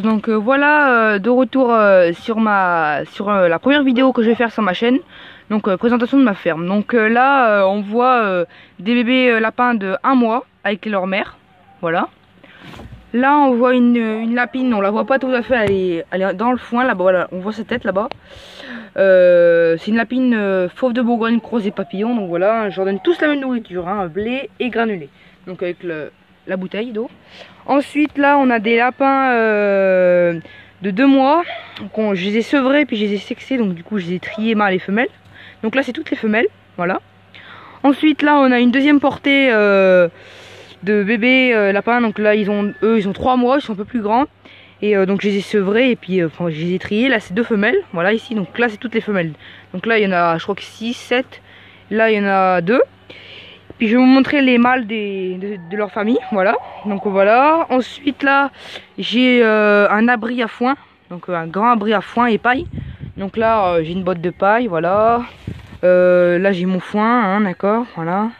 Donc voilà, de retour sur la première vidéo que je vais faire sur ma chaîne. Donc présentation de ma ferme. Donc là on voit des bébés lapins de 1 mois avec leur mère. Voilà. Là on voit une lapine, on la voit pas tout à fait, elle est dans le foin là-bas. Voilà, on voit sa tête là-bas. C'est une lapine fauve de Bourgogne, croisée papillon. Donc voilà, je leur donne tous la même nourriture, hein, blé et granulé. Donc avec la bouteille d'eau. Ensuite là on a des lapins de 2 mois. Donc je les ai sevrés puis je les ai sexés. Donc du coup je les ai triés mâles et femelles. Donc là c'est toutes les femelles. Voilà. Ensuite là on a une deuxième portée de bébés lapins. Donc là ils ont 3 mois, ils sont un peu plus grands. Et donc je les ai sevrés et puis je les ai triés. Là c'est 2 femelles. Voilà ici. Donc là c'est toutes les femelles. Donc là il y en a je crois que 6, 7. Là il y en a 2. Puis je vais vous montrer les mâles de leur famille, voilà. Donc voilà. Ensuite là, j'ai un abri à foin, donc un grand abri à foin et paille. Donc là, j'ai une botte de paille, voilà. Là j'ai mon foin, hein, d'accord, voilà.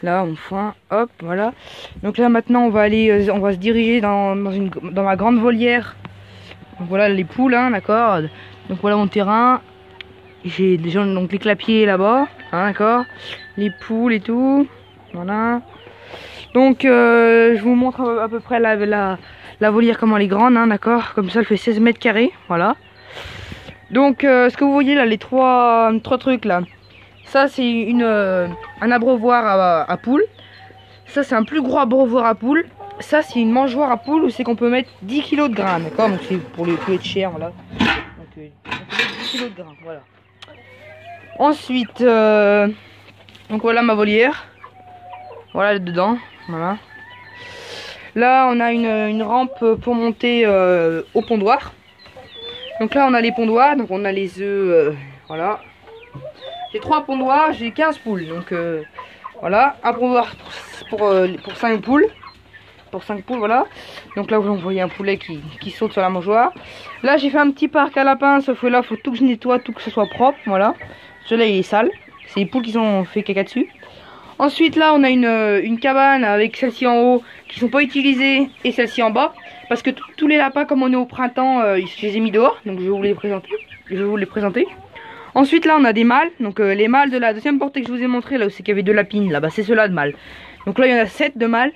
Là mon foin, hop, voilà. Donc là maintenant on va se diriger dans ma grande volière. Donc voilà les poules, hein, d'accord. Donc voilà mon terrain. J'ai déjà donc les clapiers là-bas, hein, d'accord, les poules et tout, voilà. Donc je vous montre à peu près la volière comment elle est grande, hein, d'accord. Comme ça elle fait 16 mètres carrés, voilà. Donc ce que vous voyez là, les trois trucs là, ça c'est un abreuvoir à poules. Ça c'est un plus gros abreuvoir à poules. Ça c'est une mangeoire à poules où c'est qu'on peut mettre 10 kg de grains, d'accord. Donc c'est pour les poules de chair, voilà. Donc on peut mettre 10 kg de grains, voilà. Ensuite, donc voilà ma volière. Voilà dedans, voilà. Là on a une rampe pour monter au pondoir. Donc là on a les pondoirs, donc on a les œufs, voilà. J'ai 3 pondoirs, j'ai 15 poules. Donc voilà, un pondoir pour 5 poules. Pour 5 poules, voilà. Donc là vous voyez un poulet qui saute sur la mangeoire. Là j'ai fait un petit parc à lapins, sauf que là faut tout que je nettoie, tout que ce soit propre, voilà. Celui-là il est sale, c'est les poules qui ont fait caca dessus. Ensuite là on a une cabane avec celle-ci en haut qui sont pas utilisées et celle-ci en bas. Parce que tous les lapins, comme on est au printemps, je les ai mis dehors. Donc je vais vous les présenter. Ensuite là on a des mâles. Donc les mâles de la deuxième portée que je vous ai montré, là où c'est qu'il y avait 2 lapines, là-bas c'est ceux-là de mâles. Donc là il y en a 7 de mâles.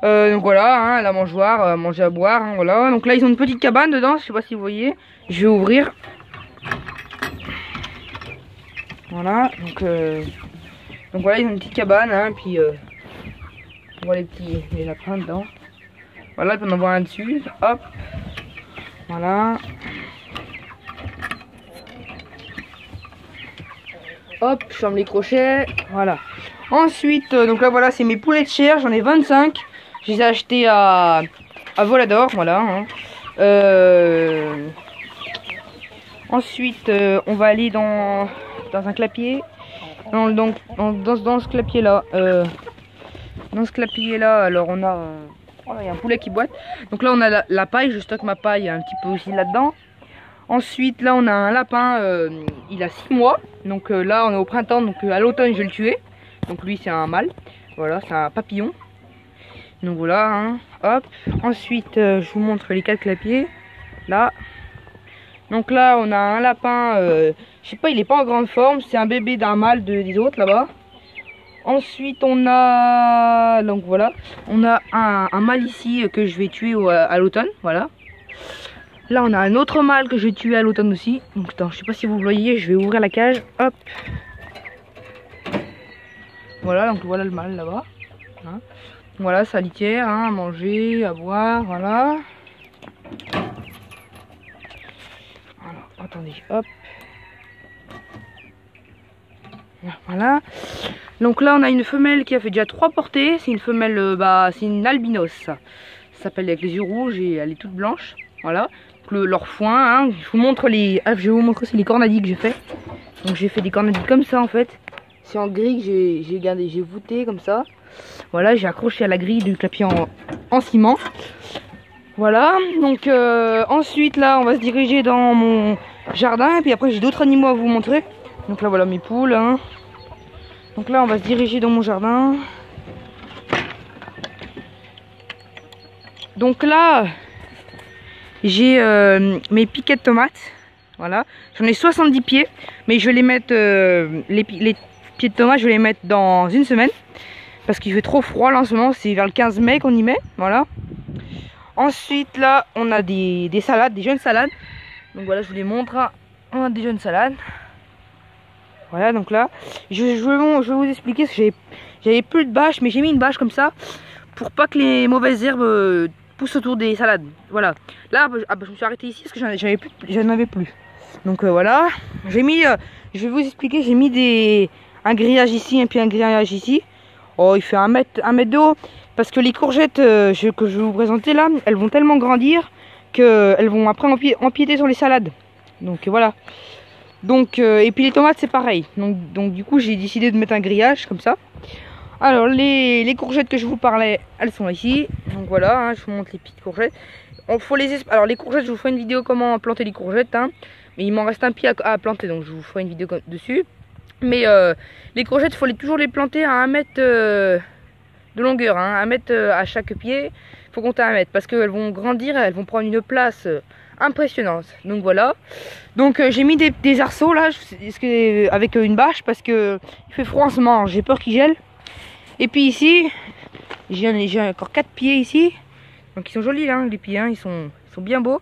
Donc voilà, hein, la mangeoire, manger à boire, hein, voilà. Donc là ils ont une petite cabane dedans, je sais pas si vous voyez. Je vais ouvrir. Voilà, donc voilà, ils ont une petite cabane, hein, puis on voit les lapins dedans. Voilà, puis on en voit un dessus, hop, voilà. Hop, je ferme les crochets, voilà. Ensuite, donc là voilà, c'est mes poulets de chair, j'en ai 25. Je les ai achetés à Volador, voilà. Hein. Ensuite, on va aller dans un clapier. Dans ce clapier là. Dans ce clapier là, alors on a... oh là, il y a un poulet qui boite. Donc là on a la paille, je stocke ma paille un petit peu aussi là-dedans. Ensuite là on a un lapin, il a 6 mois. Donc là on est au printemps, donc à l'automne je vais le tuer. Donc lui c'est un mâle, voilà, c'est un papillon. Donc voilà, hein, hop. Ensuite je vous montre les 4 clapiers. Là. Donc là on a un lapin, je sais pas, il est pas en grande forme, c'est un bébé d'un mâle des autres là-bas. Ensuite on a, donc voilà, on a un mâle ici que je vais tuer à l'automne, voilà. Là on a un autre mâle que je vais tuer à l'automne aussi. Donc attends, je sais pas si vous voyez, je vais ouvrir la cage, hop. Voilà, donc voilà le mâle là-bas. Hein. Voilà sa litière, hein, à manger, à boire, voilà. Alors, attendez, hop. Voilà. Donc là on a une femelle qui a fait déjà 3 portées. C'est une femelle, c'est une albinos. Ça s'appelle avec les yeux rouges et elle est toute blanche. Voilà. Donc leur foin, hein. Je vous montre je vais vous montrer aussi les cornadis que j'ai fait. Donc j'ai fait des cornadis comme ça en fait. C'est en grille que j'ai voûté comme ça. Voilà, j'ai accroché à la grille du clapier en ciment. Voilà. Donc ensuite là on va se diriger dans mon jardin. Et puis après j'ai d'autres animaux à vous montrer. Donc là voilà mes poules, hein. Donc là on va se diriger dans mon jardin. Donc là j'ai mes piquets de tomates. Voilà, j'en ai 70 pieds, mais je vais les mettre, les pieds de tomates, je vais les mettre dans une semaine. Parce qu'il fait trop froid là en ce moment, c'est vers le 15 mai qu'on y met, voilà. Ensuite là, on a des salades, des jeunes salades. Donc voilà, je vous les montre, hein. On a des jeunes salades. Voilà, donc là, je vais vous expliquer, parce que j'avais plus de bâche, mais j'ai mis une bâche comme ça, pour pas que les mauvaises herbes poussent autour des salades. Voilà, là, je me suis arrêté ici, parce que j'en avais plus. Donc voilà, j'ai mis, je vais vous expliquer, j'ai mis un grillage ici, et puis un grillage ici. Oh, il fait 1 mètre de haut, parce que les courgettes que je vais vous présenter là, elles vont tellement grandir, qu'elles vont après empiéter sur les salades. Donc voilà. Donc, et puis les tomates c'est pareil. Donc du coup j'ai décidé de mettre un grillage comme ça. Alors les courgettes que je vous parlais, elles sont ici. Donc voilà, hein, je vous montre les petites courgettes. Alors les courgettes, je vous ferai une vidéo comment planter les courgettes. Hein, mais il m'en reste un pied à planter, donc je vous ferai une vidéo dessus. Mais les courgettes, il faut toujours les planter à 1 mètre de longueur. Hein, 1 mètre à chaque pied. Il faut compter 1 mètre parce qu'elles vont grandir, elles vont prendre une place impressionnante. Donc voilà. Donc j'ai mis des arceaux là avec une bâche parce que il fait froid en ce moment, j'ai peur qu'ils gèlent. Et puis ici j'ai encore 4 pieds ici, donc ils sont jolis là, les pieds, hein, ils sont bien beaux.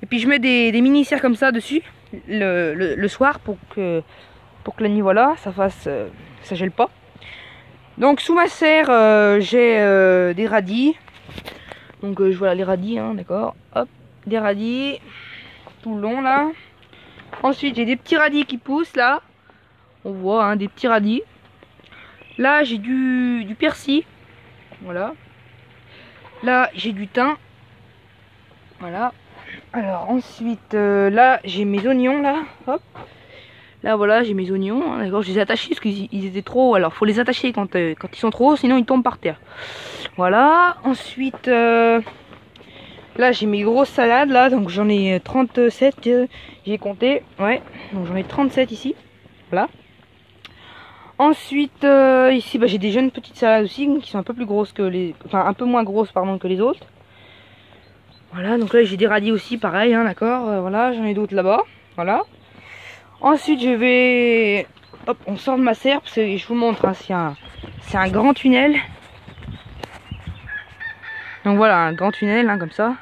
Et puis je mets des mini serres comme ça dessus le soir pour que la nuit, voilà, ça gèle pas. Donc sous ma serre j'ai des radis. Donc voilà les radis, hein, d'accord, hop, des radis tout le long là. Ensuite j'ai des petits radis qui poussent là, on voit, hein, des petits radis. Là j'ai du persil, voilà. Là j'ai du thym, voilà. Alors ensuite là j'ai mes oignons là, hop. Là voilà, j'ai mes oignons, hein, d'accord, je les ai attachés parce qu'ils étaient trop hauts. Alors faut les attacher quand ils sont trop hauts, sinon ils tombent par terre. Voilà, ensuite là j'ai mes grosses salades là, donc j'en ai 37, j'ai compté, ouais, donc j'en ai 37 ici, voilà. Ensuite ici bah, j'ai des jeunes petites salades aussi qui sont un peu plus grosses que enfin un peu moins grosses pardon que les autres. Voilà, donc là j'ai des radis aussi pareil, hein, d'accord, voilà, j'en ai d'autres là-bas, voilà. Ensuite je vais, hop, on sort de ma serre parce que je vous montre, hein, c'est un grand tunnel. Donc voilà, un grand tunnel, hein, comme ça.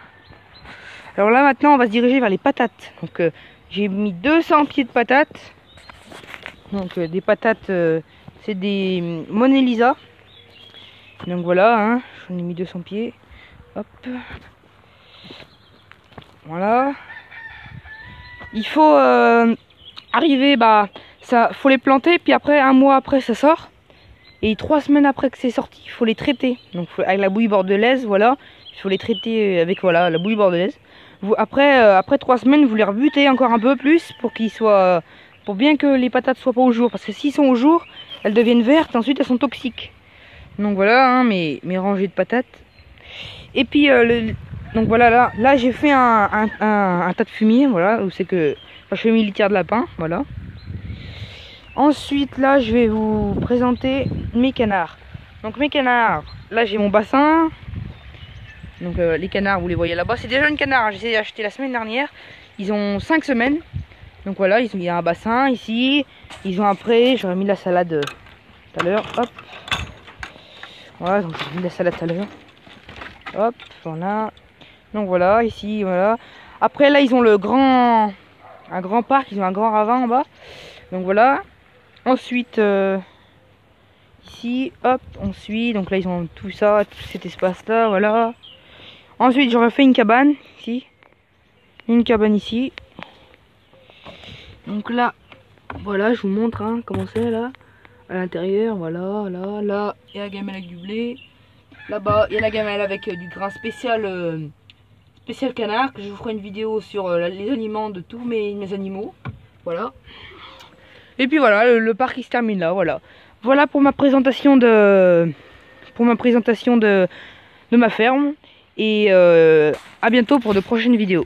Alors là maintenant on va se diriger vers les patates. Donc j'ai mis 200 pieds de patates. Donc des patates, c'est des Mona Lisa. Donc voilà, hein, j'en ai mis 200 pieds. Hop. Voilà. Il faut arriver, bah ça, faut les planter, puis après 1 mois après ça sort. Et 3 semaines après que c'est sorti, il faut les traiter. Donc avec la bouillie bordelaise, voilà. Il faut les traiter avec voilà la bouillie bordelaise. Après 3 semaines, vous les rebutez encore un peu plus pour qu'ils soient, pour bien que les patates soient pas au jour. Parce que s'ils sont au jour, elles deviennent vertes, ensuite elles sont toxiques. Donc voilà, hein, mes rangées de patates. Et puis donc voilà, là j'ai fait un tas de fumier, voilà, où c'est que enfin, je fais mes litières de lapin, voilà. Ensuite là je vais vous présenter mes canards. Donc mes canards, là j'ai mon bassin. Donc les canards vous les voyez là-bas, c'est des jeunes canards, hein. J'ai essayé d'acheter la semaine dernière. Ils ont 5 semaines. Donc voilà, il y a un bassin ici. Ils ont après, j'aurais mis de la salade tout à l'heure. Hop. Voilà, donc j'ai mis de la salade tout à l'heure. Hop, voilà. Donc voilà, ici, voilà. Après là ils ont un grand parc, ils ont un grand ravin en bas. Donc voilà. Ensuite ici, hop, on suit. Donc là ils ont tout ça, tout cet espace là, voilà. Ensuite j'aurais fait une cabane ici. Une cabane ici. Donc là, voilà, je vous montre, hein, comment c'est là. À l'intérieur, voilà, là, il y a la gamelle avec du blé. Là-bas, il y a la gamelle avec du grain spécial canard. Que je vous ferai une vidéo sur les aliments de tous mes animaux. Voilà. Et puis voilà, le parc il se termine là, voilà. Voilà pour ma présentation de ma ferme. Et à bientôt pour de prochaines vidéos.